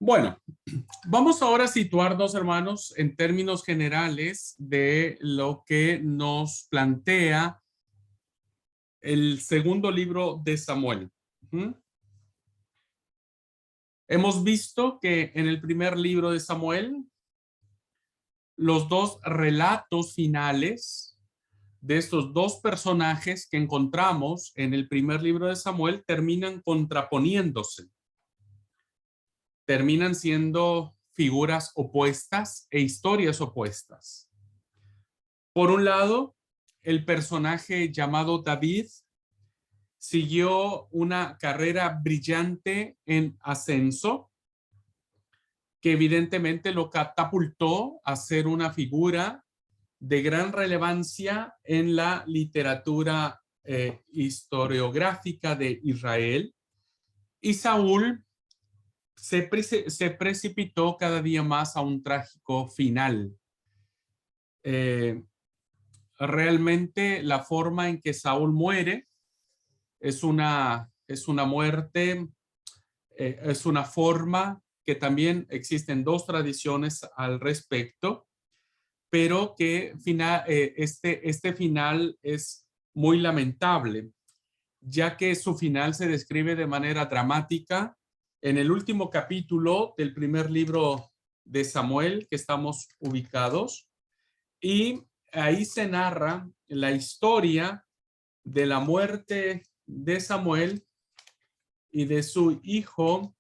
Bueno, vamos ahora a situarnos, hermanos, en términos generales de lo que nos plantea el segundo libro de Samuel. ¿Mm? Hemos visto que en el primer libro de Samuel, los dos relatos finales de estos dos personajes que encontramos en el primer libro de Samuel terminan contraponiéndose, terminan siendo figuras opuestas e historias opuestas. Por un lado, el personaje llamado David siguió una carrera brillante en ascenso, que evidentemente lo catapultó a ser una figura de gran relevancia en la literatura historiográfica de Israel. Y Saúl se precipitó cada día más a un trágico final. Realmente la forma en que Saúl muere es una muerte, es una forma que también existen dos tradiciones al respecto, pero que este final es muy lamentable, ya que su final se describe de manera dramática en el último capítulo del primer libro de Samuel que estamos ubicados, y ahí se narra la historia de la muerte de Samuel y de su hijo,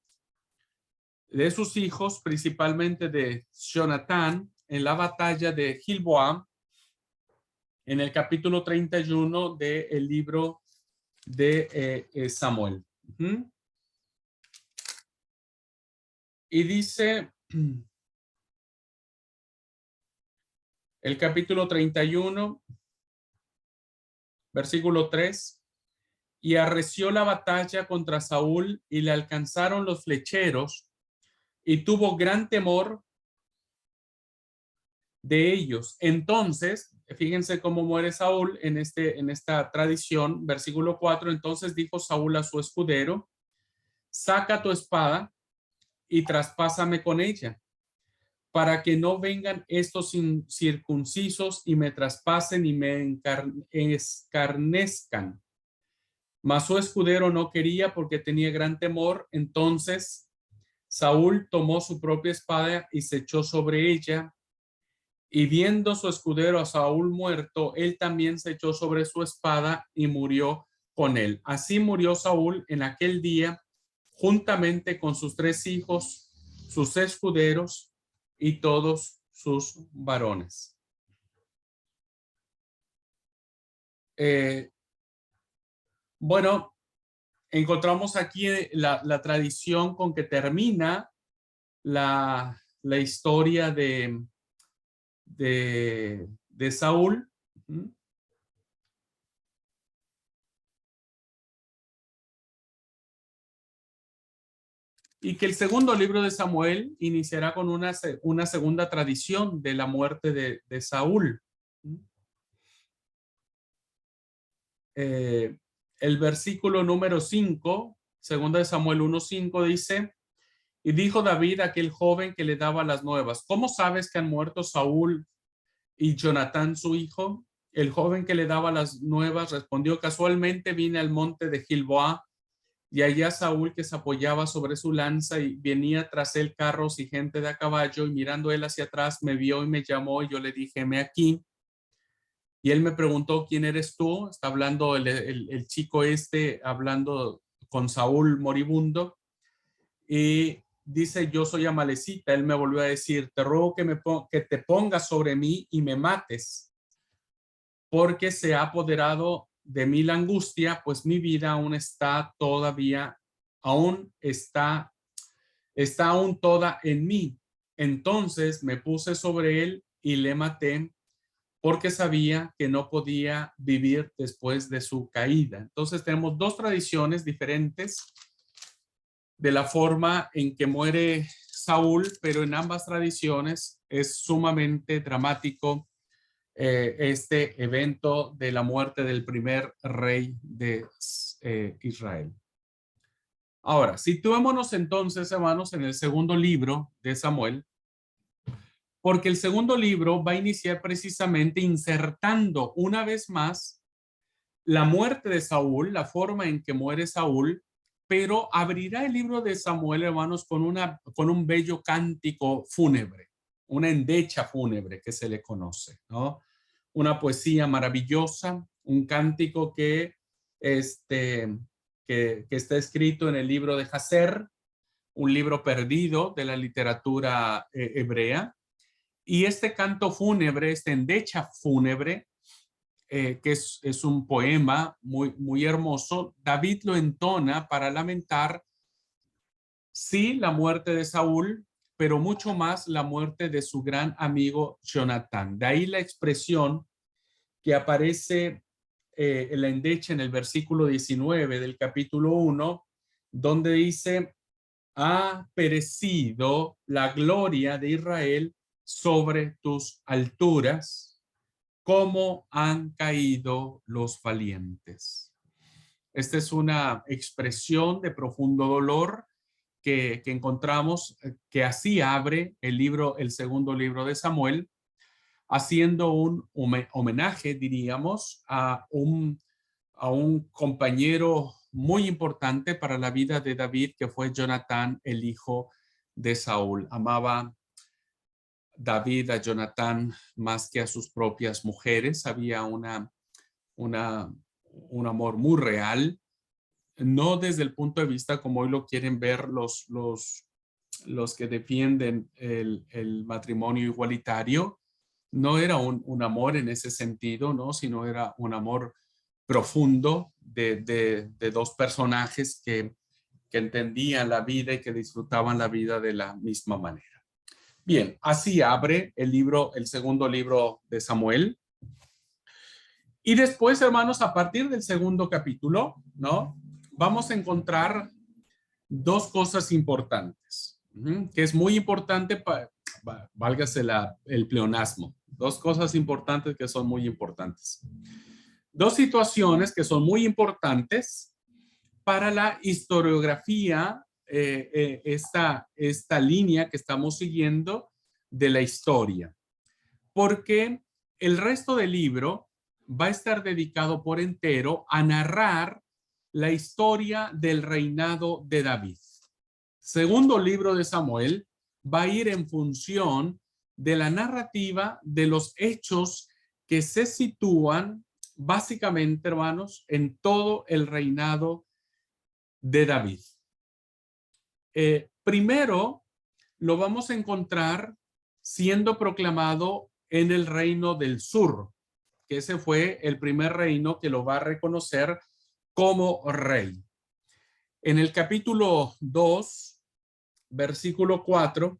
de sus hijos, principalmente de Jonatán, en la batalla de Gilboa, en el capítulo 31 del libro de Samuel. Y dice el capítulo 31, versículo 3: y arreció la batalla contra Saúl y le alcanzaron los flecheros y tuvo gran temor de ellos. Entonces, fíjense cómo muere Saúl en esta tradición, versículo 4: entonces dijo Saúl a su escudero: saca tu espada y traspásame con ella, para que no vengan estos incircuncisos y me traspasen y me escarnezcan. Mas su escudero no quería porque tenía gran temor. Entonces Saúl tomó su propia espada y se echó sobre ella, y viendo su escudero a Saúl muerto, él también se echó sobre su espada y murió con él. Así murió Saúl en aquel día, juntamente con sus 3 hijos, sus escuderos y todos sus varones. Bueno, encontramos aquí la tradición con que termina la historia de Saúl. Y que el segundo libro de Samuel iniciará con una segunda tradición de la muerte de Saúl. El versículo número 5, segunda de Samuel 1:5, dice: y dijo David a aquel joven que le daba las nuevas: ¿cómo sabes que han muerto Saúl y Jonatán su hijo? El joven que le daba las nuevas respondió: casualmente vine al monte de Gilboa, y allá Saúl, que se apoyaba sobre su lanza, y venía tras él carros y gente de a caballo, y mirando él hacia atrás me vio y me llamó, y yo le dije: heme aquí. Y él me preguntó: ¿quién eres tú? Está hablando el chico hablando con Saúl moribundo, y dice: yo soy amalecita. Él me volvió a decir: te ruego que te pongas sobre mí y me mates, porque se ha apoderado de mí la angustia, pues mi vida aún está todavía, está aún toda en mí. Entonces me puse sobre él y le maté, porque sabía que no podía vivir después de su caída. Entonces tenemos dos tradiciones diferentes de la forma en que muere Saúl, pero en ambas tradiciones es sumamente dramático este evento de la muerte del primer rey de Israel. Ahora, situémonos entonces, hermanos, en el segundo libro de Samuel, porque el segundo libro va a iniciar precisamente insertando una vez más la muerte de Saúl, la forma en que muere Saúl, pero abrirá el libro de Samuel, hermanos, con un bello cántico fúnebre, una endecha fúnebre que se le conoce, ¿no? Una poesía maravillosa, un cántico este, que está escrito en el libro de Jacer, un libro perdido de la literatura hebrea. Y este canto fúnebre, esta endecha fúnebre, que es un poema muy hermoso, David lo entona para lamentar, sí, la muerte de Saúl, pero mucho más la muerte de su gran amigo Jonatán. De ahí la expresión que aparece en la endecha en el versículo 19 del capítulo 1, donde dice, ha perecido la gloria de Israel sobre tus alturas, como han caído los valientes. Esta es una expresión de profundo dolor que encontramos, que así abre el libro, el segundo libro de Samuel, haciendo un homenaje, diríamos, a un compañero muy importante para la vida de David, que fue Jonatán, el hijo de Saúl. Amaba David a Jonatán más que a sus propias mujeres. Había una, un amor muy real, no desde el punto de vista como hoy lo quieren ver los que defienden el matrimonio igualitario. No era un amor en ese sentido, ¿no? Sino era un amor profundo de dos personajes que entendían la vida y que disfrutaban la vida de la misma manera. Bien, así abre el libro, el segundo libro de Samuel. Y después, hermanos, a partir del segundo capítulo, ¿no? Vamos a encontrar dos cosas importantes, que es muy importante, válgase el pleonasmo, dos cosas importantes que son muy importantes. Dos situaciones que son muy importantes para la historiografía, esta línea que estamos siguiendo de la historia, porque el resto del libro va a estar dedicado por entero a narrar la historia del reinado de David. Segundo libro de Samuel va a ir en función de la narrativa de los hechos que se sitúan básicamente, hermanos, en todo el reinado de David. Primero lo vamos a encontrar siendo proclamado en el reino del sur, que ese fue el primer reino que lo va a reconocer como rey. En el capítulo 2, versículo 4,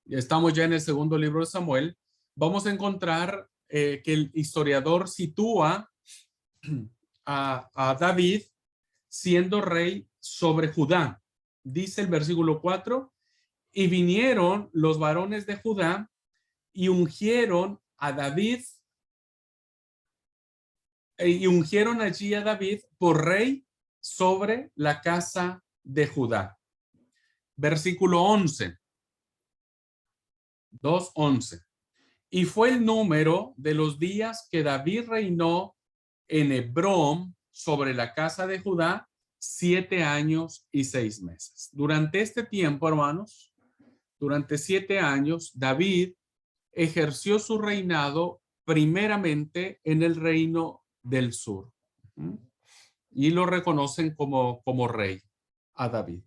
estamos ya en el segundo libro de Samuel, vamos a encontrar que el historiador sitúa a David siendo rey sobre Judá. Dice el versículo 4, y vinieron los varones de Judá y ungieron a David, y ungieron allí a David por rey sobre la casa de Judá. Versículo 11, 2:11. Y fue el número de los días que David reinó en Hebrón sobre la casa de Judá, 7 años y 6 meses. Durante este tiempo, hermanos, durante 7 años, David ejerció su reinado primeramente en el reino del sur. Y lo reconocen como rey a David.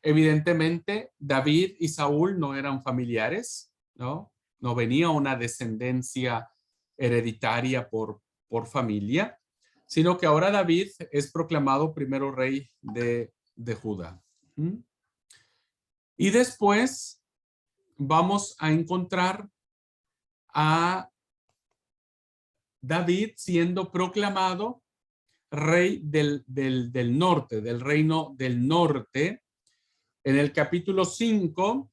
Evidentemente, David y Saúl no eran familiares, ¿no? No venía una descendencia hereditaria por familia, sino que ahora David es proclamado primero rey de Judá. Y después vamos a encontrar a David siendo proclamado rey del norte, del reino del norte. En el capítulo 5,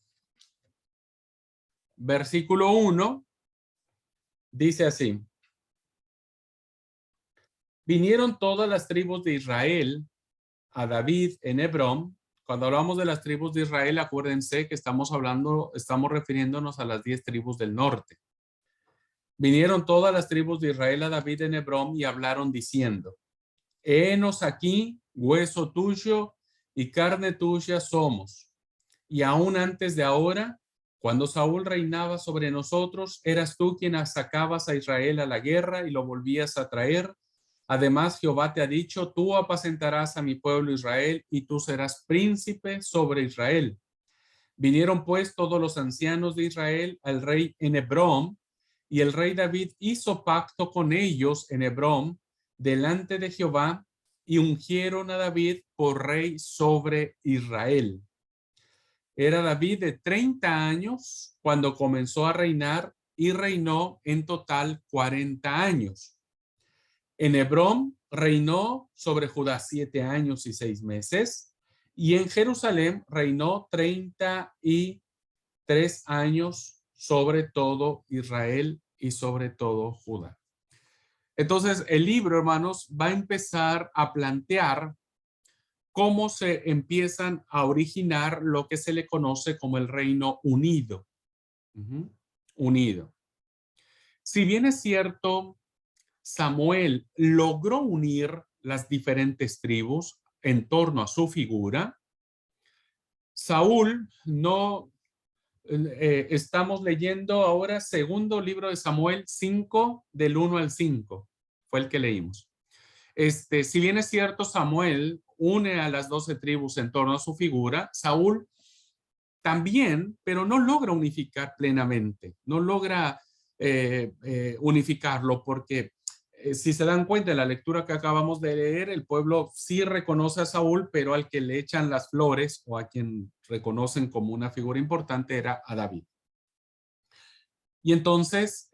versículo 1, dice así: vinieron todas las tribus de Israel a David en Hebrón. Cuando hablamos de las tribus de Israel, acuérdense que estamos refiriéndonos a las 10 tribus del norte. Vinieron todas las tribus de Israel a David en Hebrón y hablaron diciendo: Henos aquí, hueso tuyo y carne tuya somos. Y aún antes de ahora, cuando Saúl reinaba sobre nosotros, eras tú quien sacabas a Israel a la guerra y lo volvías a traer. Además, Jehová te ha dicho: tú apacentarás a mi pueblo Israel y tú serás príncipe sobre Israel. Vinieron pues todos los ancianos de Israel al rey en Hebrón, y el rey David hizo pacto con ellos en Hebrón delante de Jehová, y ungieron a David por rey sobre Israel. Era David de 30 años cuando comenzó a reinar y reinó en total 40 años. En Hebrón reinó sobre Judá 7 años y 6 meses, y en Jerusalén reinó 33 años sobre todo Israel y sobre todo Judá. Entonces, el libro, hermanos, va a empezar a plantear cómo se empiezan a originar lo que se le conoce como el Reino Unido. Unido. Si bien es cierto, Samuel logró unir las diferentes tribus en torno a su figura, Saúl no. Estamos leyendo ahora segundo libro de Samuel 5, del 1 al 5. Fue el que leímos. Si bien es cierto, Samuel une a las 12 tribus en torno a su figura, Saúl también, pero no logra unificar plenamente, no logra unificarlo, porque si se dan cuenta en la lectura que acabamos de leer, el pueblo sí reconoce a Saúl, pero al que le echan las flores o a quien reconocen como una figura importante era a David. Y entonces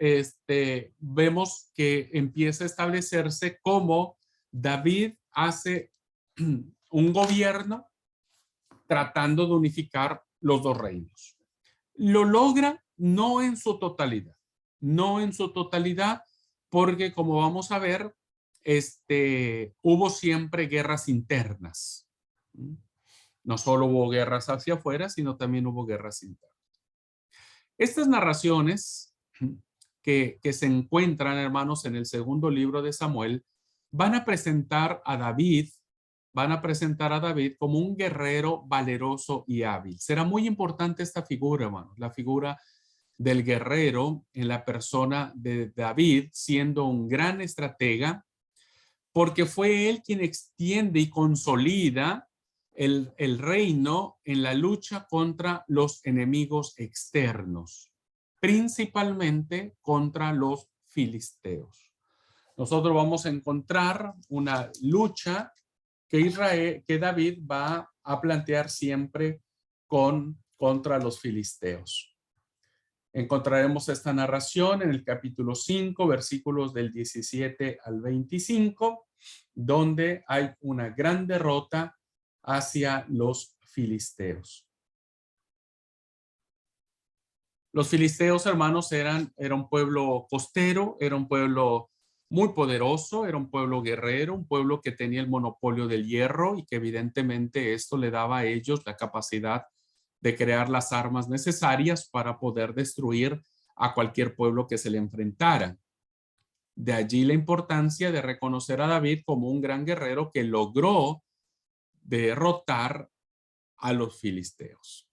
vemos que empieza a establecerse cómo David hace un gobierno tratando de unificar los dos reinos. Lo logra no en su totalidad, porque como vamos a ver, hubo siempre guerras internas. No solo hubo guerras hacia afuera, sino también hubo guerras internas. Estas narraciones que se encuentran, hermanos, en el segundo libro de Samuel, van a presentar a David como un guerrero valeroso y hábil. Será muy importante esta figura, hermanos, la figura del guerrero en la persona de David, siendo un gran estratega, porque fue él quien extiende y consolida el reino en la lucha contra los enemigos externos, principalmente contra los filisteos. Nosotros vamos a encontrar una lucha que David va a plantear siempre contra los filisteos. Encontraremos esta narración en el capítulo 5, versículos del 17 al 25, donde hay una gran derrota hacia los filisteos. Los filisteos, hermanos, era un pueblo costero, era un pueblo muy poderoso, era un pueblo guerrero, un pueblo que tenía el monopolio del hierro y que evidentemente esto le daba a ellos la capacidad de crear las armas necesarias para poder destruir a cualquier pueblo que se le enfrentara. De allí la importancia de reconocer a David como un gran guerrero que logró derrotar a los filisteos.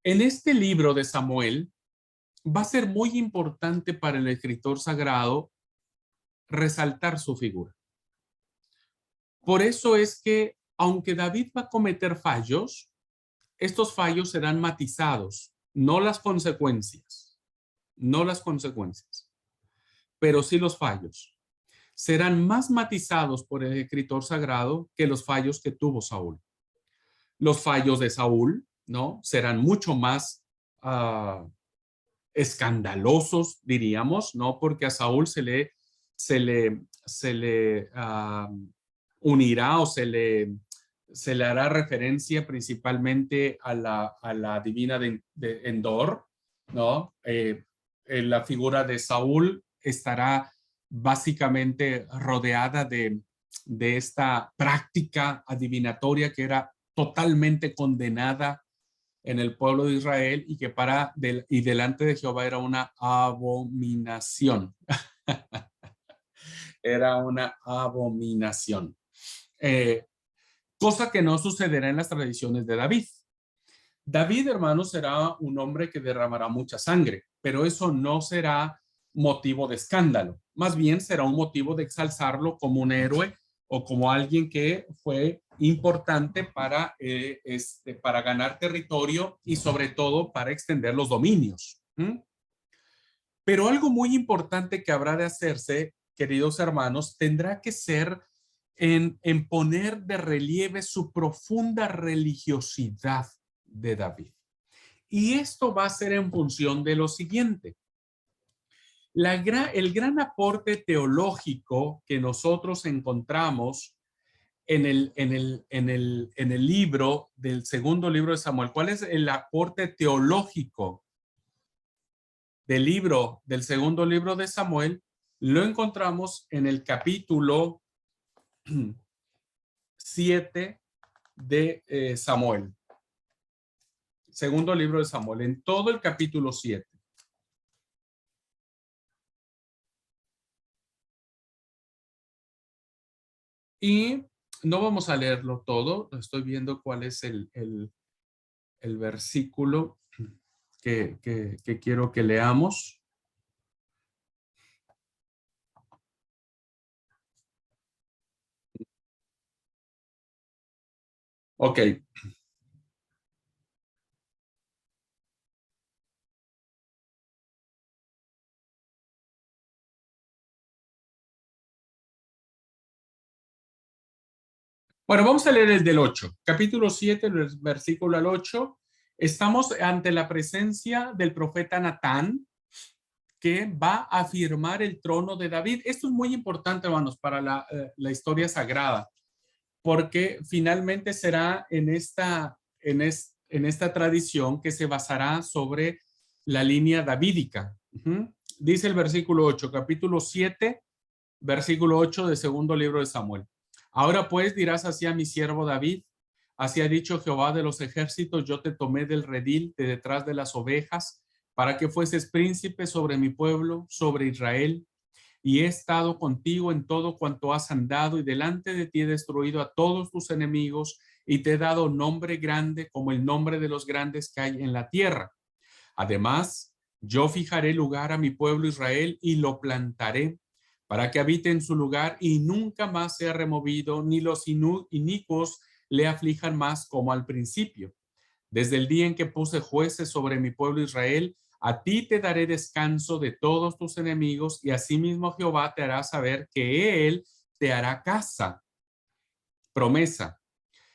En este libro de Samuel va a ser muy importante para el escritor sagrado resaltar su figura. Por eso es que, aunque David va a cometer fallos, estos fallos serán matizados, no las consecuencias, pero sí los fallos. Serán más matizados por el escritor sagrado que los fallos que tuvo Saúl. Los fallos de Saúl, ¿no? Serán mucho más escandalosos, diríamos, ¿no? Porque a Saúl se le unirá o se le hará referencia principalmente a la divina de Endor, ¿no? La figura de Saúl estará básicamente rodeada de esta práctica adivinatoria que era totalmente condenada en el pueblo de Israel y que y delante de Jehová era una abominación. Era una abominación. Cosa que no sucederá en las tradiciones de David. David, hermanos, será un hombre que derramará mucha sangre, pero eso no será motivo de escándalo. Más bien será un motivo de exalzarlo como un héroe o como alguien que fue importante para ganar territorio y sobre todo para extender los dominios. Pero algo muy importante que habrá de hacerse, queridos hermanos, tendrá que ser en poner de relieve su profunda religiosidad de David. Y esto va a ser en función de lo siguiente. El gran aporte teológico que nosotros encontramos en el libro del segundo libro de Samuel. ¿Cuál es el aporte teológico del segundo libro de Samuel? Lo encontramos en el capítulo 7 de Samuel. Segundo libro de Samuel, en todo el capítulo 7. Y no vamos a leerlo todo, estoy viendo cuál es el versículo que quiero que leamos. Ok. Bueno, vamos a leer el del 8. Capítulo 7, el versículo al 8. Estamos ante la presencia del profeta Natán, que va a afirmar el trono de David. Esto es muy importante, hermanos, para la historia sagrada, porque finalmente será en esta tradición que se basará sobre la línea davídica. Dice el versículo 8, capítulo 7, versículo 8 del segundo libro de Samuel. Ahora pues dirás así a mi siervo David, así ha dicho Jehová de los ejércitos, yo te tomé del redil de detrás de las ovejas, para que fueses príncipe sobre mi pueblo, sobre Israel, y he estado contigo en todo cuanto has andado, y delante de ti he destruido a todos tus enemigos, y te he dado nombre grande como el nombre de los grandes que hay en la tierra. Además, yo fijaré lugar a mi pueblo Israel y lo plantaré para que habite en su lugar y nunca más sea removido, ni los inicuos le aflijan más como al principio. Desde el día en que puse jueces sobre mi pueblo Israel, a ti te daré descanso de todos tus enemigos, y asimismo Jehová te hará saber que él te hará casa. Promesa.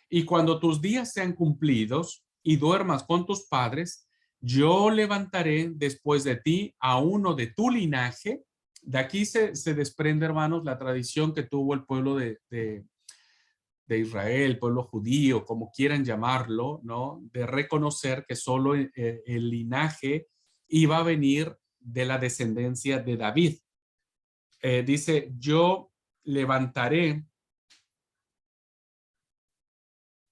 Y cuando tus días sean cumplidos y duermas con tus padres, yo levantaré después de ti a uno de tu linaje. De aquí se desprende, hermanos, la tradición que tuvo el pueblo de Israel, pueblo judío, como quieran llamarlo, ¿no? De reconocer que solo el linaje iba a venir de la descendencia de David. Dice, yo levantaré,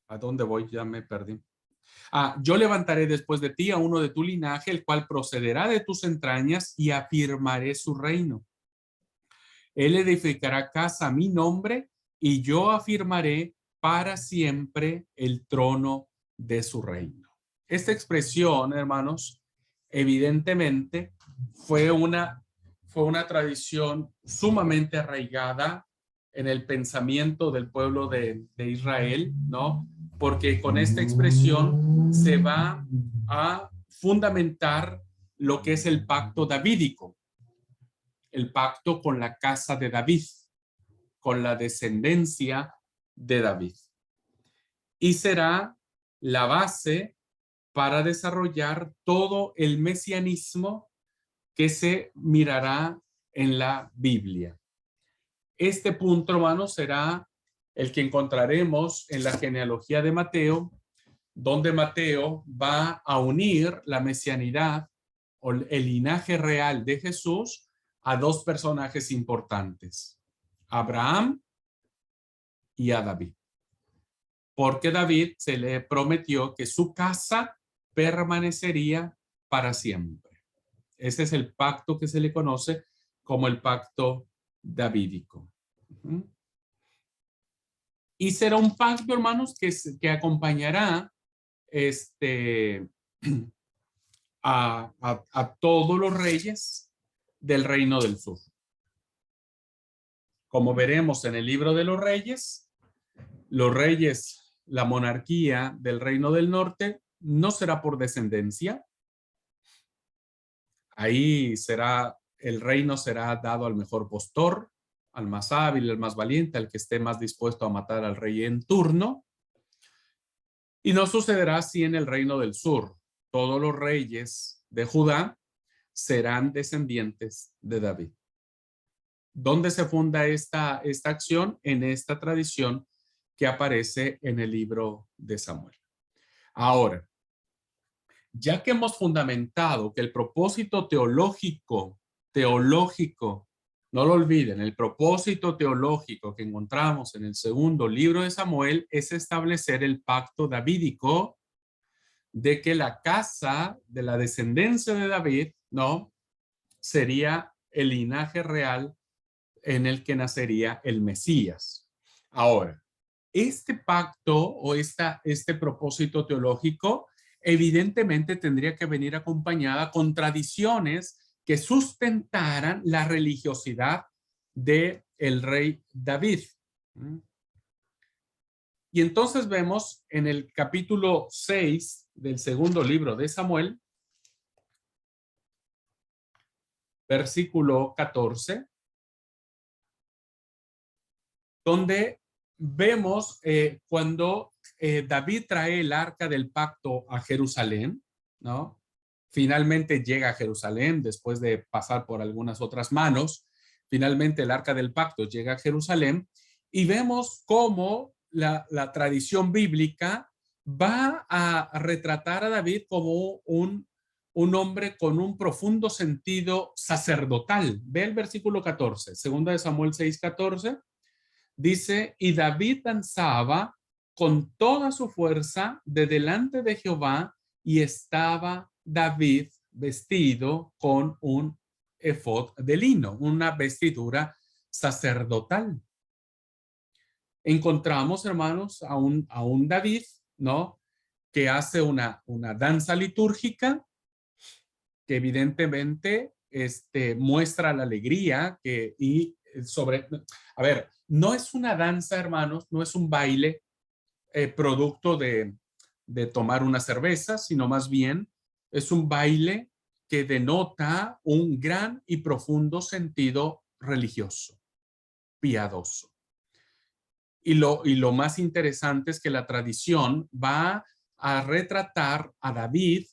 ¿a dónde voy? Ya me perdí. Yo levantaré después de ti a uno de tu linaje, el cual procederá de tus entrañas, y afirmaré su reino. Él edificará casa a mi nombre, y yo afirmaré para siempre el trono de su reino. Esta expresión, hermanos, evidentemente fue una tradición sumamente arraigada en el pensamiento del pueblo de Israel, ¿no? Porque con esta expresión se va a fundamentar lo que es el pacto davídico, el pacto con la casa de David, con la descendencia de David. Y será la base para desarrollar todo el mesianismo que se mirará en la Biblia. Este punto, hermano, será el que encontraremos en la genealogía de Mateo, donde Mateo va a unir la mesianidad o el linaje real de Jesús a dos personajes importantes, a Abraham y a David. Porque David se le prometió que su casa permanecería para siempre. Ese es el pacto que se le conoce como el pacto davídico. Y será un pacto, hermanos, que acompañará a todos los reyes del reino del sur. Como veremos en el libro de los reyes, la monarquía del reino del norte no será por descendencia. Ahí el reino será dado al mejor postor, al más hábil, al más valiente, al que esté más dispuesto a matar al rey en turno. Y no sucederá así en el reino del sur. Todos los reyes de Judá serán descendientes de David. ¿Dónde se funda esta acción? En esta tradición que aparece en el libro de Samuel. Ahora, ya que hemos fundamentado que el propósito teológico, no lo olviden, el propósito teológico que encontramos en el segundo libro de Samuel es establecer el pacto davídico de que la casa de la descendencia de David, ¿no?, sería el linaje real en el que nacería el Mesías. Ahora, este pacto o este propósito teológico evidentemente tendría que venir acompañada con tradiciones que sustentaran la religiosidad de el rey David. Y entonces vemos en el capítulo 6 del segundo libro de Samuel, versículo 14, donde vemos cuando David trae el arca del pacto a Jerusalén, ¿no? Finalmente llega a Jerusalén después de pasar por algunas otras manos. Finalmente el arca del pacto llega a Jerusalén y vemos cómo la tradición bíblica va a retratar a David como un hombre con un profundo sentido sacerdotal. Ve el versículo 14, segunda de Samuel 6:14. Dice, y David danzaba con toda su fuerza de delante de Jehová, y estaba David vestido con un efod de lino, una vestidura sacerdotal. Encontramos, hermanos, a un David, ¿no?, que hace una danza litúrgica que evidentemente muestra la alegría a ver, no es una danza, hermanos, no es un baile producto de tomar una cerveza, sino más bien es un baile que denota un gran y profundo sentido religioso, piadoso. Y lo más interesante es que la tradición va a retratar a David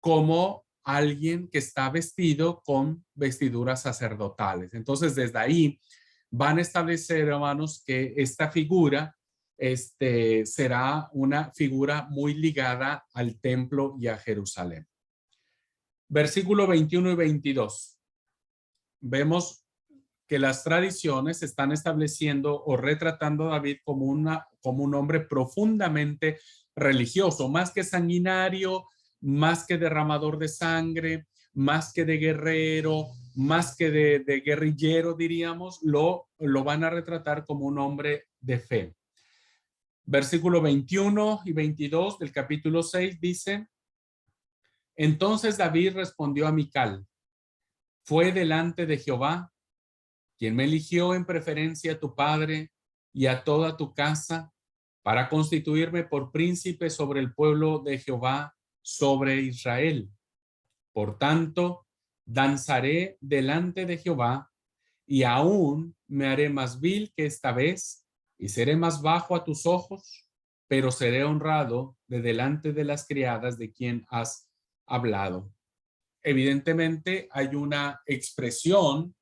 como alguien que está vestido con vestiduras sacerdotales. Entonces, desde ahí van a establecer, hermanos, que esta figura será una figura muy ligada al templo y a Jerusalén. Versículo 21 y 22. Vemos que las tradiciones están estableciendo o retratando a David como un hombre profundamente religioso, más que sanguinario, más que derramador de sangre, más que de guerrero, más que de guerrillero, diríamos, lo van a retratar como un hombre de fe. Versículo 21 y 22 del capítulo 6 dice, entonces David respondió a Mical, fue delante de Jehová, quien me eligió en preferencia a tu padre y a toda tu casa para constituirme por príncipe sobre el pueblo de Jehová, sobre Israel. Por tanto, danzaré delante de Jehová y aún me haré más vil que esta vez y seré más bajo a tus ojos, pero seré honrado de delante de las criadas de quien has hablado. Evidentemente hay una expresión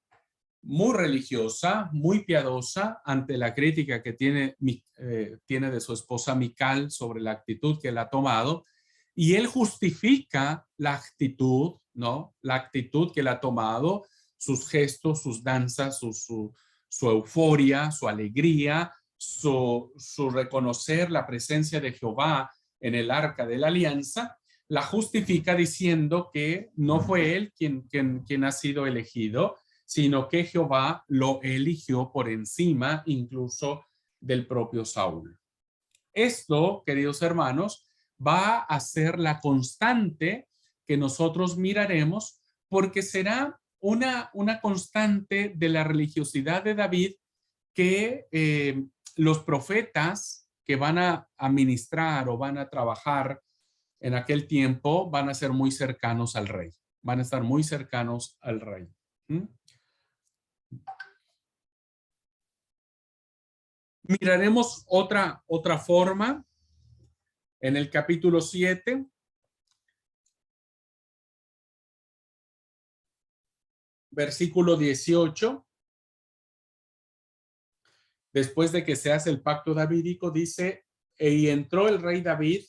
muy religiosa, muy piadosa ante la crítica que tiene de su esposa Mical sobre la actitud que él ha tomado, y él justifica la actitud, ¿no?, la actitud que él ha tomado sus gestos, sus danzas, su euforia, su alegría, su reconocer la presencia de Jehová en el arca de la alianza, la justifica diciendo que no fue él quien ha sido elegido, sino que Jehová lo eligió por encima incluso del propio Saúl. Esto, queridos hermanos, va a ser la constante que nosotros miraremos, porque será una constante de la religiosidad de David que los profetas que van a ministrar o van a trabajar en aquel tiempo van a ser muy cercanos al rey, van a estar muy cercanos al rey. Miraremos otra forma en el capítulo 7. Versículo 18. Después de que se hace el pacto davídico, dice, y entró el rey David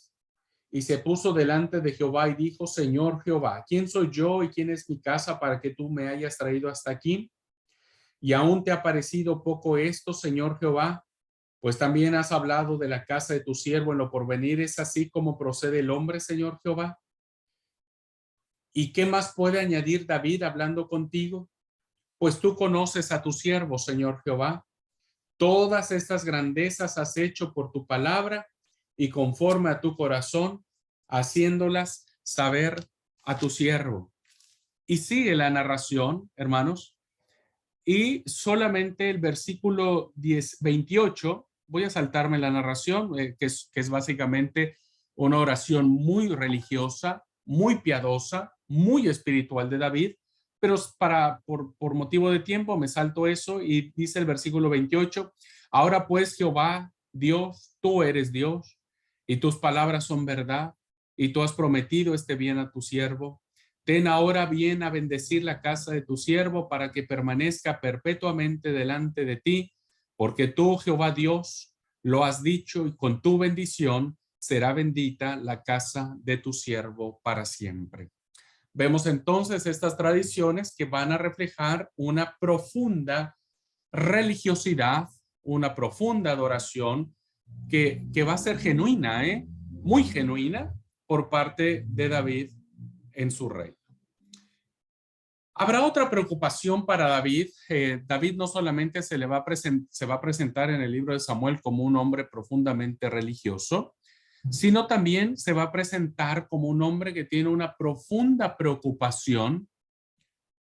y se puso delante de Jehová y dijo, Señor Jehová, ¿quién soy yo y quién es mi casa para que tú me hayas traído hasta aquí? Y aún te ha parecido poco esto, Señor Jehová, pues también has hablado de la casa de tu siervo en lo porvenir. ¿Es así como procede el hombre, Señor Jehová? ¿Y qué más puede añadir David hablando contigo? Pues tú conoces a tu siervo, Señor Jehová. Todas estas grandezas has hecho por tu palabra y conforme a tu corazón, haciéndolas saber a tu siervo. Y sigue la narración, hermanos, y solamente el versículo 28, voy a saltarme la narración, que es básicamente una oración muy religiosa, muy piadosa, muy espiritual de David, pero por motivo de tiempo me salto eso y dice el versículo 28, ahora pues Jehová, Dios, tú eres Dios y tus palabras son verdad y tú has prometido este bien a tu siervo. Ten ahora bien a bendecir la casa de tu siervo para que permanezca perpetuamente delante de ti, porque tú, Jehová Dios, lo has dicho y con tu bendición será bendita la casa de tu siervo para siempre. Vemos entonces estas tradiciones que van a reflejar una profunda religiosidad, una profunda adoración que va a ser genuina, muy genuina por parte de David en su reino. Habrá otra preocupación para David. David no solamente se va a presentar en el libro de Samuel como un hombre profundamente religioso, sino también se va a presentar como un hombre que tiene una profunda preocupación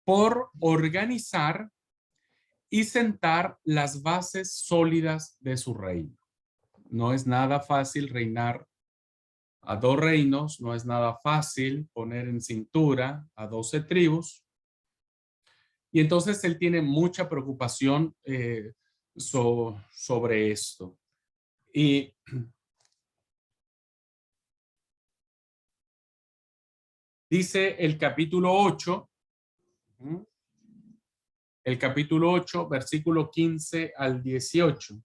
por organizar y sentar las bases sólidas de su reino. No es nada fácil reinar a 2 reinos, no es nada fácil poner en cintura a 12 tribus. Y entonces él tiene mucha preocupación sobre esto. Y dice el capítulo 8, versículo 15 al 18.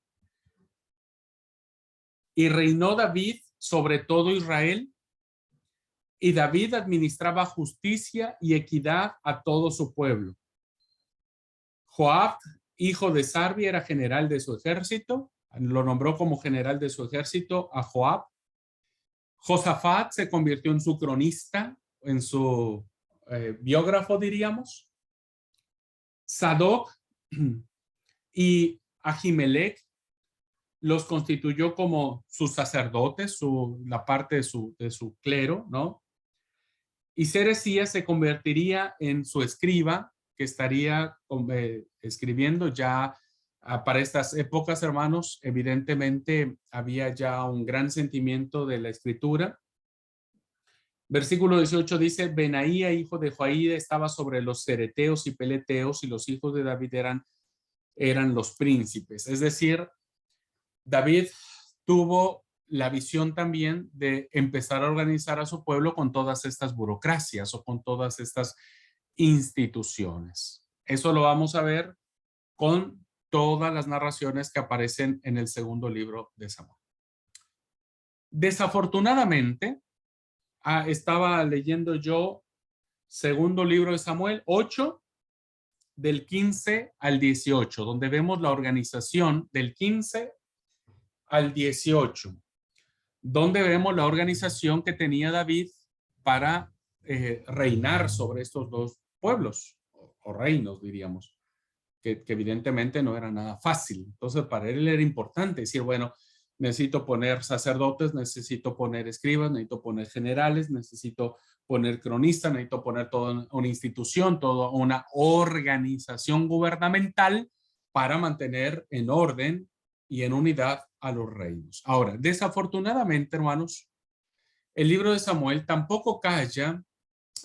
Y reinó David sobre todo Israel, y David administraba justicia y equidad a todo su pueblo. Joab, hijo de Sarvi, era general de su ejército, lo nombró como general de su ejército a Joab. Josafat se convirtió en su cronista, en su biógrafo, diríamos. Sadoc y Ahimelech los constituyó como sus sacerdotes, la parte de su clero, ¿no? Y Seresías se convertiría en su escriba, que estaría escribiendo ya para estas épocas, hermanos. Evidentemente había ya un gran sentimiento de la escritura. Versículo 18 dice, Benaía, hijo de Joaída, estaba sobre los cereteos y peleteos, y los hijos de David eran los príncipes. Es decir, David tuvo la visión también de empezar a organizar a su pueblo con todas estas burocracias o con todas estas instituciones. Eso lo vamos a ver con todas las narraciones que aparecen en el segundo libro de Samuel. Desafortunadamente, estaba leyendo yo segundo libro de Samuel 8 del 15 al 18, donde vemos la organización del 15 al 18, donde vemos la organización que tenía David para reinar sobre estos dos pueblos, o reinos, diríamos, que evidentemente no era nada fácil. Entonces, para él era importante decir, bueno, necesito poner sacerdotes, necesito poner escribas, necesito poner generales, necesito poner cronistas, necesito poner toda una institución, toda una organización gubernamental para mantener en orden y en unidad a los reinos. Ahora, desafortunadamente, hermanos, el libro de Samuel tampoco calla.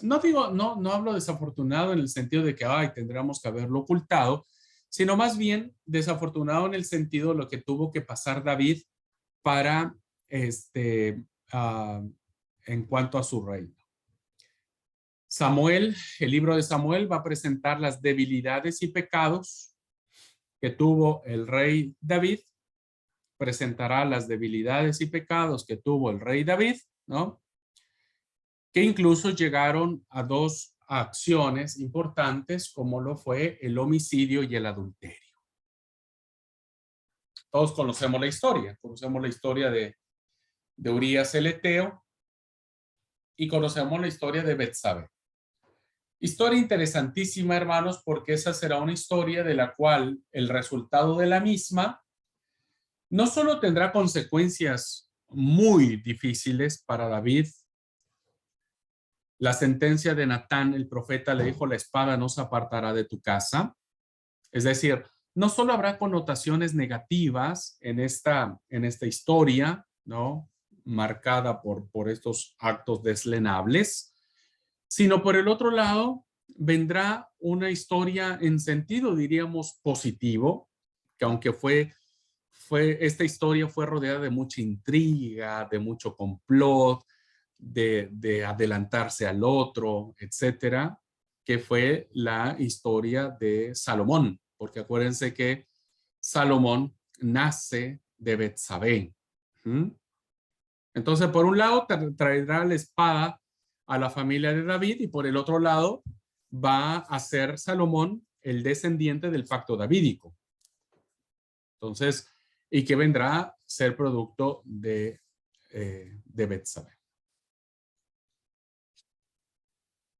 No digo, no hablo desafortunado en el sentido de que, ay, tendríamos que haberlo ocultado, sino más bien desafortunado en el sentido de lo que tuvo que pasar David para, uh, en cuanto a su reino. Samuel, el libro de Samuel va a presentar las debilidades y pecados que tuvo el rey David, presentará las debilidades y pecados que tuvo el rey David, ¿no? Que incluso llegaron a dos acciones importantes como lo fue el homicidio y el adulterio. Todos conocemos la historia de Urías el Eteo y conocemos la historia de Betsabé. Historia interesantísima, hermanos, porque esa será una historia de la cual el resultado de la misma no solo tendrá consecuencias muy difíciles para David. La sentencia de Natán, el profeta, le dijo, la espada no se apartará de tu casa. Es decir, no solo habrá connotaciones negativas en esta historia, ¿no? Marcada por estos actos deslenables, sino por el otro lado vendrá una historia en sentido, diríamos, positivo, que aunque esta historia fue rodeada de mucha intriga, de mucho complot, de adelantarse al otro, etcétera, que fue la historia de Salomón, porque acuérdense que Salomón nace de Betsabé. Entonces, por un lado, traerá la espada a la familia de David y por el otro lado va a ser Salomón el descendiente del pacto davídico. Entonces, y que vendrá a ser producto de Betsabé.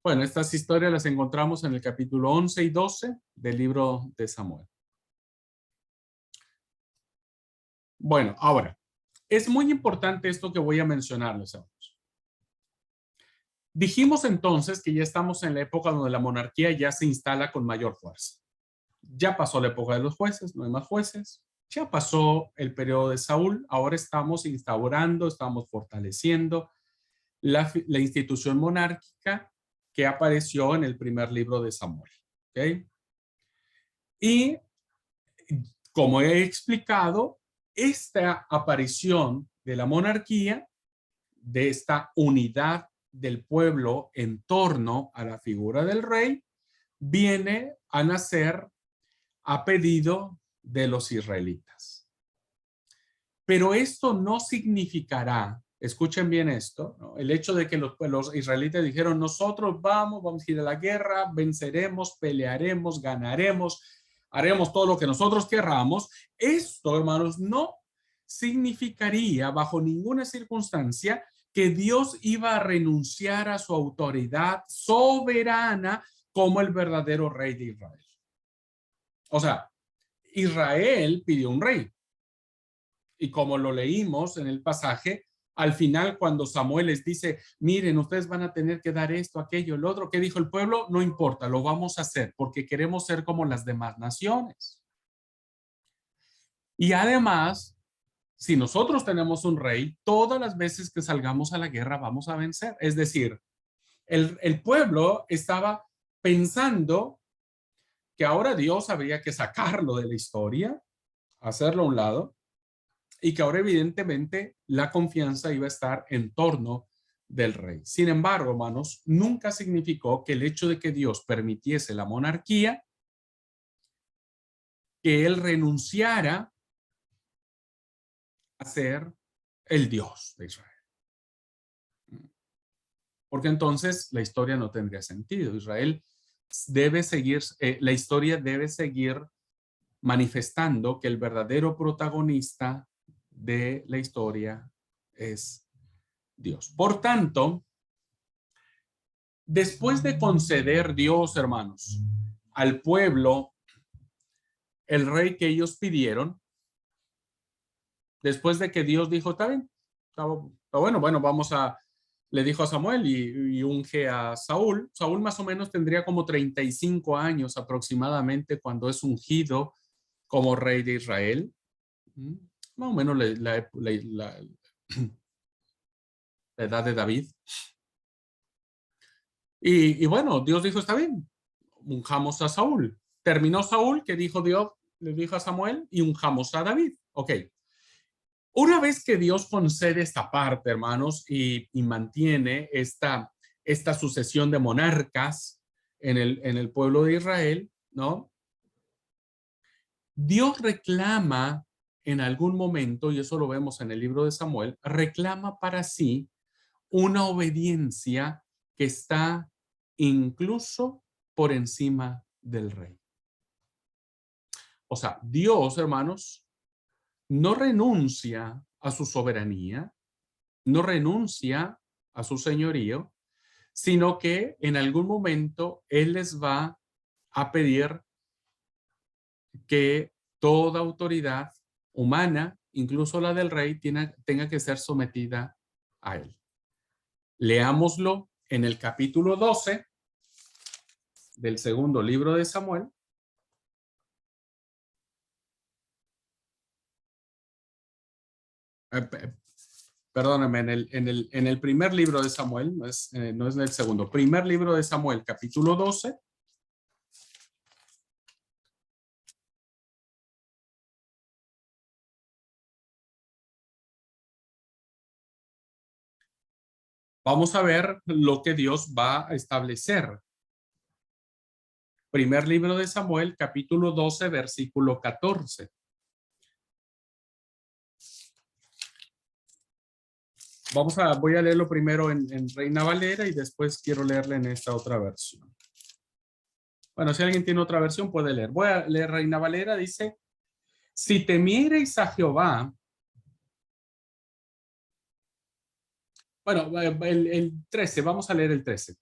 Bueno, estas historias las encontramos en el capítulo 11 y 12 del libro de Samuel. Bueno, ahora, es muy importante esto que voy a mencionarles, hermanos. Dijimos entonces que ya estamos en la época donde la monarquía ya se instala con mayor fuerza. Ya pasó la época de los jueces, no hay más jueces. Ya pasó el periodo de Saúl, ahora estamos instaurando, estamos fortaleciendo la institución monárquica que apareció en el primer libro de Samuel. ¿Okay? Y como he explicado, esta aparición de la monarquía, de esta unidad del pueblo en torno a la figura del rey, viene a nacer a pedido de los israelitas. Pero esto no significará, escuchen bien esto, ¿no? El hecho de que los israelitas dijeron, nosotros vamos a ir a la guerra, venceremos, pelearemos, ganaremos, haremos todo lo que nosotros querramos. Esto, hermanos, no significaría bajo ninguna circunstancia que Dios iba a renunciar a su autoridad soberana como el verdadero rey de Israel. O sea, Israel pidió un rey. Y como lo leímos en el pasaje, al final cuando Samuel les dice, miren, ustedes van a tener que dar esto, aquello, el otro, ¿qué dijo el pueblo? No importa, lo vamos a hacer porque queremos ser como las demás naciones. Y además, si nosotros tenemos un rey, todas las veces que salgamos a la guerra vamos a vencer. Es decir, el pueblo estaba pensando que ahora Dios habría que sacarlo de la historia, hacerlo a un lado, y que ahora evidentemente la confianza iba a estar en torno del rey. Sin embargo, hermanos, nunca significó que el hecho de que Dios permitiese la monarquía, que él renunciara a ser el Dios de Israel. Porque entonces la historia no tendría sentido. Israel debe seguir, la historia debe seguir manifestando que el verdadero protagonista de la historia es Dios. Por tanto, después de conceder Dios, hermanos, al pueblo el rey que ellos pidieron, después de que Dios dijo, está bien, está bueno, le dijo a Samuel y unge a Saúl. Saúl más o menos tendría como 35 años aproximadamente cuando es ungido como rey de Israel. Más o menos la edad de David. Y bueno, Dios dijo, está bien, unjamos a Saúl. Terminó Saúl, que dijo Dios, le dijo a Samuel, y unjamos a David. Ok. Una vez que Dios concede esta parte, hermanos, y mantiene esta sucesión de monarcas en el pueblo de Israel, ¿no? Dios reclama en algún momento, y eso lo vemos en el libro de Samuel, reclama para sí una obediencia que está incluso por encima del rey. O sea, Dios, hermanos, no renuncia a su soberanía, no renuncia a su señorío, sino que en algún momento Él les va a pedir que toda autoridad humana, incluso la del rey, tenga que ser sometida a Él. Leámoslo en el capítulo 12 del segundo libro de Samuel. Perdóname, en el primer libro de Samuel, no es en el segundo, primer libro de Samuel, capítulo 12. Vamos a ver lo que Dios va a establecer. Primer libro de Samuel, capítulo 12, versículo 14. Voy a leerlo primero en Reina Valera y después quiero leerle en esta otra versión. Bueno, si alguien tiene otra versión puede leer. Voy a leer Reina Valera, dice, si temiereis a Jehová. Bueno, el 13, vamos a leer el 13,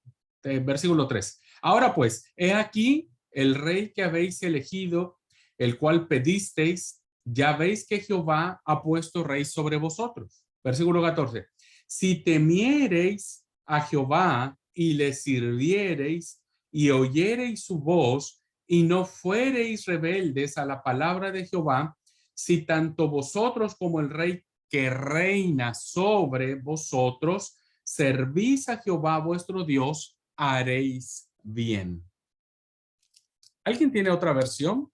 versículo 3. Ahora pues, he aquí el rey que habéis elegido, el cual pedisteis, ya veis que Jehová ha puesto rey sobre vosotros. Versículo 14. Si temiereis a Jehová y le sirviereis y oyereis su voz y no fuereis rebeldes a la palabra de Jehová, si tanto vosotros como el rey que reina sobre vosotros, servís a Jehová vuestro Dios, haréis bien. ¿Alguien tiene otra versión?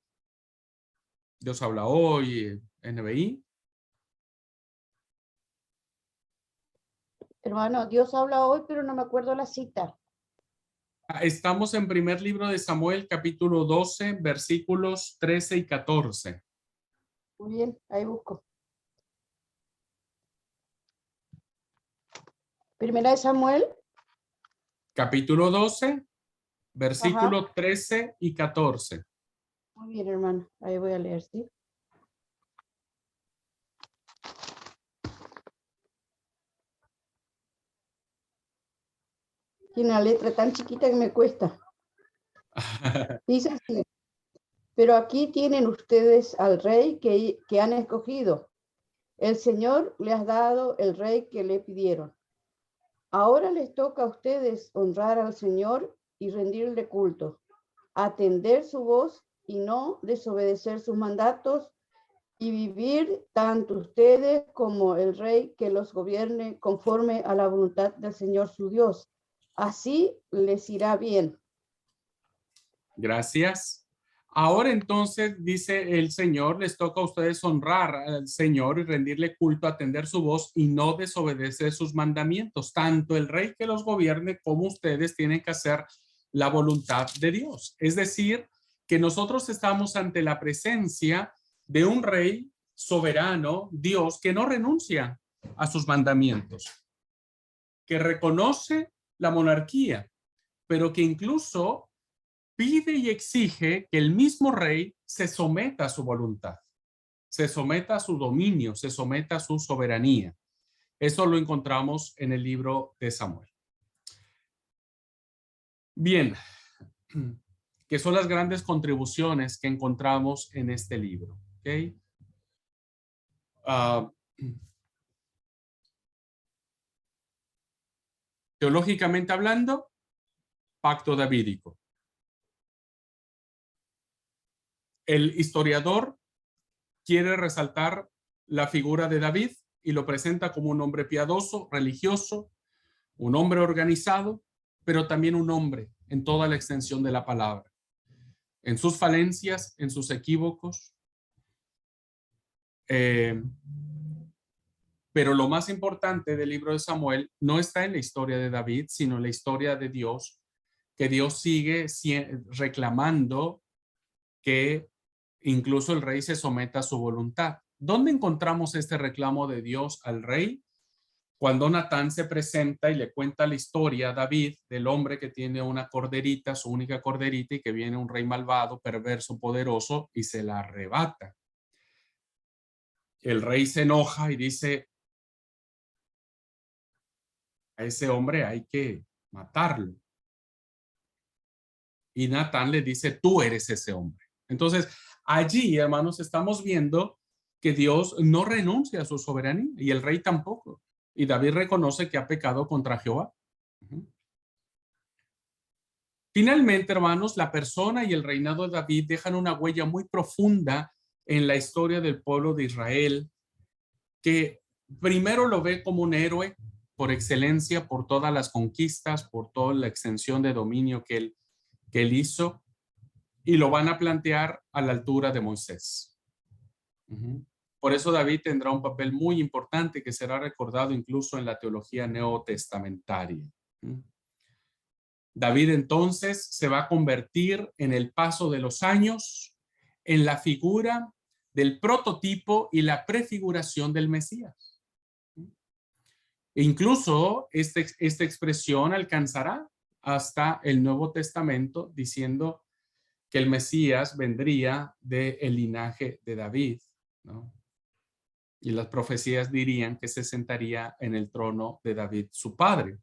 Dios habla hoy, NBI. Hermano, Dios habla hoy, pero no me acuerdo la cita. Estamos en primer libro de Samuel, capítulo 12, versículos 13 y 14. Muy bien, ahí busco. Primera de Samuel. Capítulo 12, versículo Ajá. 13 y 14. Muy bien, hermano. Ahí voy a leer, ¿sí? Tiene una letra tan chiquita que me cuesta. Dice así, pero aquí tienen ustedes al rey que han escogido. El Señor les ha dado el rey que le pidieron. Ahora les toca a ustedes honrar al Señor y rendirle culto, atender su voz y no desobedecer sus mandatos y vivir tanto ustedes como el rey que los gobierne conforme a la voluntad del Señor su Dios. Así les irá bien. Gracias. Ahora entonces, dice el Señor, les toca a ustedes honrar al Señor y rendirle culto, atender su voz y no desobedecer sus mandamientos. Tanto el rey que los gobierne como ustedes tienen que hacer la voluntad de Dios. Es decir, que nosotros estamos ante la presencia de un rey soberano, Dios, que no renuncia a sus mandamientos, que reconoce la monarquía, pero que incluso pide y exige que el mismo rey se someta a su voluntad, se someta a su dominio, se someta a su soberanía. Eso lo encontramos en el libro de Samuel. Bien, ¿qué son las grandes contribuciones que encontramos en este libro? ¿Okay? Teológicamente hablando, pacto davídico. El historiador quiere resaltar la figura de David y lo presenta como un hombre piadoso, religioso, un hombre organizado, pero también un hombre en toda la extensión de la palabra, en sus falencias, en sus equívocos. Pero lo más importante del libro de Samuel no está en la historia de David, sino en la historia de Dios, que Dios sigue reclamando que incluso el rey se someta a su voluntad. ¿Dónde encontramos este reclamo de Dios al rey? Cuando Natán se presenta y le cuenta la historia a David del hombre que tiene una corderita, su única corderita, y que viene un rey malvado, perverso, poderoso, y se la arrebata. El rey se enoja y dice: a ese hombre hay que matarlo. Y Natán le dice: tú eres ese hombre. Entonces, allí, hermanos, estamos viendo que Dios no renuncia a su soberanía y el rey tampoco. Y David reconoce que ha pecado contra Jehová. Finalmente, hermanos, la persona y el reinado de David dejan una huella muy profunda en la historia del pueblo de Israel, que primero lo ve como un héroe por excelencia, por todas las conquistas, por toda la extensión de dominio que él hizo, y lo van a plantear a la altura de Moisés. Por eso David tendrá un papel muy importante que será recordado incluso en la teología neotestamentaria. David entonces se va a convertir en el paso de los años en la figura del prototipo y la prefiguración del Mesías. E incluso esta expresión alcanzará hasta el Nuevo Testamento, diciendo que el Mesías vendría del linaje de David, ¿no? Y las profecías dirían que se sentaría en el trono de David, su padre.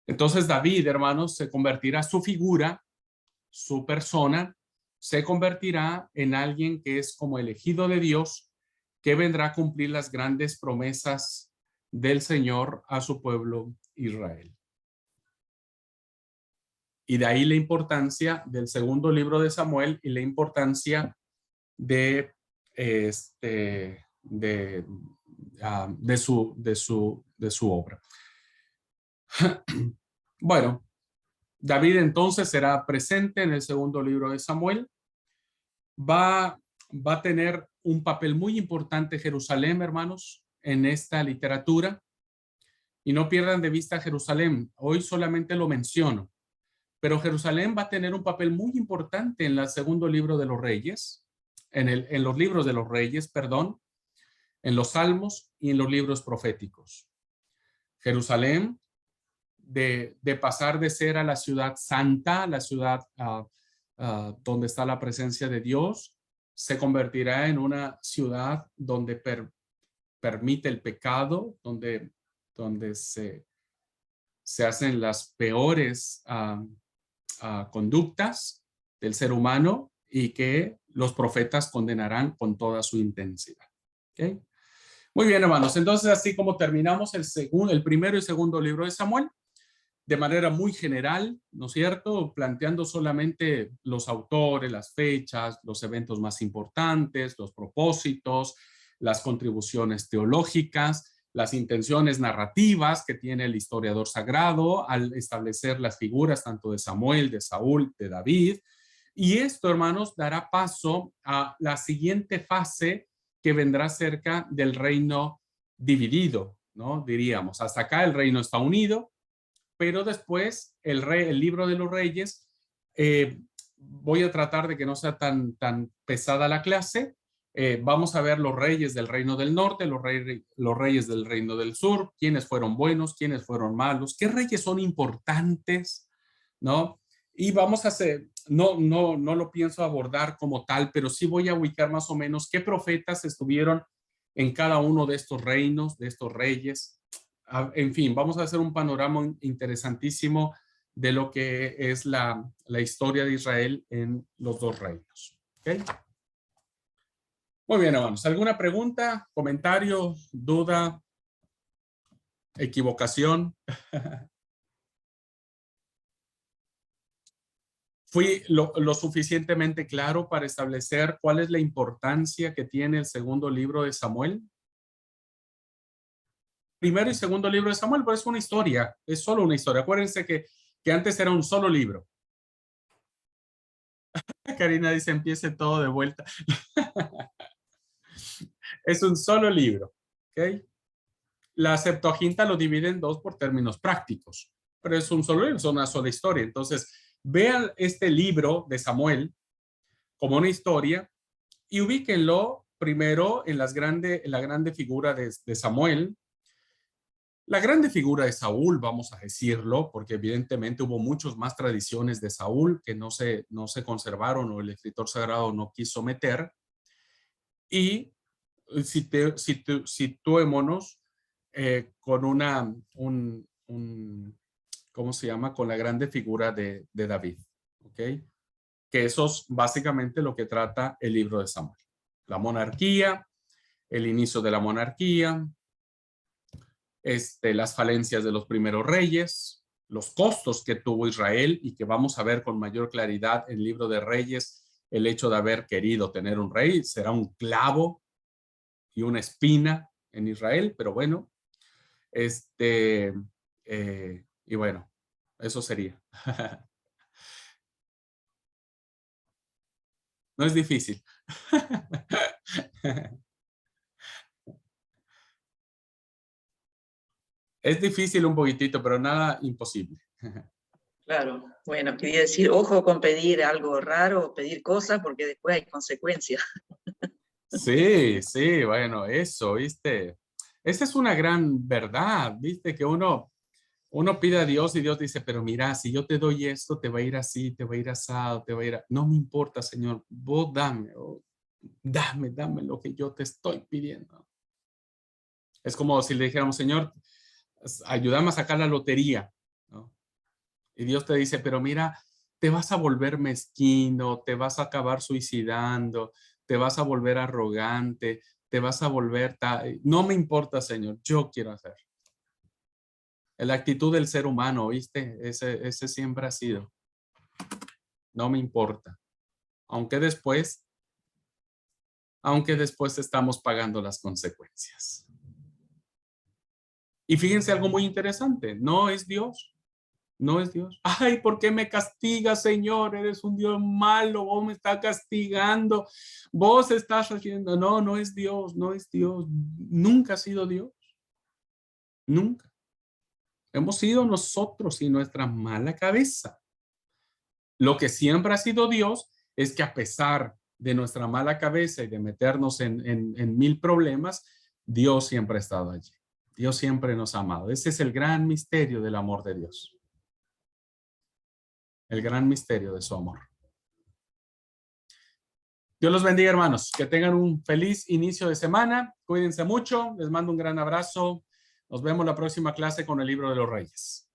Entonces David, hermanos, se convertirá, su figura, su persona, se convertirá en alguien que es como elegido de Dios, que vendrá a cumplir las grandes promesas del Señor a su pueblo Israel. Y de ahí la importancia del segundo libro de Samuel y la importancia de su obra. Bueno, David entonces será presente en el segundo libro de Samuel. Va a tener un papel muy importante Jerusalén, hermanos, en esta literatura. Y no pierdan de vista Jerusalén. Hoy solamente lo menciono. Pero Jerusalén va a tener un papel muy importante en el segundo libro de los Reyes, en los libros de los Reyes, perdón, en los Salmos y en los libros proféticos. Jerusalén, de pasar de ser a la ciudad santa, la ciudad donde está la presencia de Dios, se convertirá en una ciudad donde permite el pecado, donde se hacen las peores conductas del ser humano y que los profetas condenarán con toda su intensidad. ¿Okay? Muy bien, hermanos. Entonces, así como terminamos el primero y segundo libro de Samuel, de manera muy general, ¿no es cierto? Planteando solamente los autores, las fechas, los eventos más importantes, los propósitos, las contribuciones teológicas, las intenciones narrativas que tiene el historiador sagrado al establecer las figuras tanto de Samuel, de Saúl, de David. Y esto, hermanos, dará paso a la siguiente fase que vendrá cerca del reino dividido, ¿no? Diríamos, hasta acá el reino está unido, pero después el libro de los reyes, voy a tratar de que no sea tan pesada la clase. Vamos a ver los reyes del reino del norte, los reyes del reino del sur, quiénes fueron buenos, quiénes fueron malos, qué reyes son importantes, ¿no? Y vamos a hacer, no lo pienso abordar como tal, pero sí voy a ubicar más o menos qué profetas estuvieron en cada uno de estos reinos, de estos reyes. En fin, vamos a hacer un panorama interesantísimo de lo que es la historia de Israel en los dos reinos. ¿Okay? Muy bien, hermanos. ¿Alguna pregunta, comentario, duda, equivocación? ¿Fui lo suficientemente claro para establecer cuál es la importancia que tiene el segundo libro de Samuel? Primero y segundo libro de Samuel, pero es una historia, es solo una historia. Acuérdense que antes era un solo libro. Karina dice, empiece todo de vuelta. Es un solo libro, ¿ok? La Septuaginta lo divide en dos por términos prácticos, pero es un solo libro, es una sola historia. Entonces, vean este libro de Samuel como una historia y ubíquenlo primero en la grande figura de Samuel, la grande figura de Saúl, vamos a decirlo, porque evidentemente hubo muchas más tradiciones de Saúl que no se conservaron o el escritor sagrado no quiso meter. Y situémonos con ¿cómo se llama? Con la grande figura de David, ¿ok? Que eso es básicamente lo que trata el libro de Samuel. La monarquía, el inicio de la monarquía, las falencias de los primeros reyes, los costos que tuvo Israel y que vamos a ver con mayor claridad en el libro de Reyes, el hecho de haber querido tener un rey será un clavo y una espina en Israel, pero bueno, y bueno, eso sería. No es difícil. Es difícil un poquitito, pero nada imposible. Claro, bueno, quería decir, ojo con pedir algo raro, pedir cosas, porque después hay consecuencias. Sí, sí, bueno, eso, ¿viste? Esa es una gran verdad, ¿viste? Que uno pide a Dios y Dios dice, pero mira, si yo te doy esto, te va a ir así, te va a ir asado, te va a ir... No me importa, Señor, vos dame, dame lo que yo te estoy pidiendo. Es como si le dijéramos, Señor, ayúdame a sacar la lotería, ¿no? Y Dios te dice, pero mira, te vas a volver mezquino, te vas a acabar suicidando, te vas a volver arrogante, te vas a volver... No me importa, Señor, yo quiero hacer. La actitud del ser humano, ¿viste? Ese siempre ha sido. No me importa. Aunque después estamos pagando las consecuencias. Y fíjense algo muy interesante, no es Dios. No es Dios. Ay, ¿por qué me castigas, Señor? Eres un Dios malo, vos me estás castigando, vos estás haciendo... No, no es Dios, no es Dios. Nunca ha sido Dios. Nunca. Hemos sido nosotros y nuestra mala cabeza. Lo que siempre ha sido Dios es que a pesar de nuestra mala cabeza y de meternos en mil problemas, Dios siempre ha estado allí. Dios siempre nos ha amado. Ese es el gran misterio del amor de Dios. El gran misterio de su amor. Dios los bendiga, hermanos. Que tengan un feliz inicio de semana. Cuídense mucho. Les mando un gran abrazo. Nos vemos la próxima clase con el libro de los Reyes.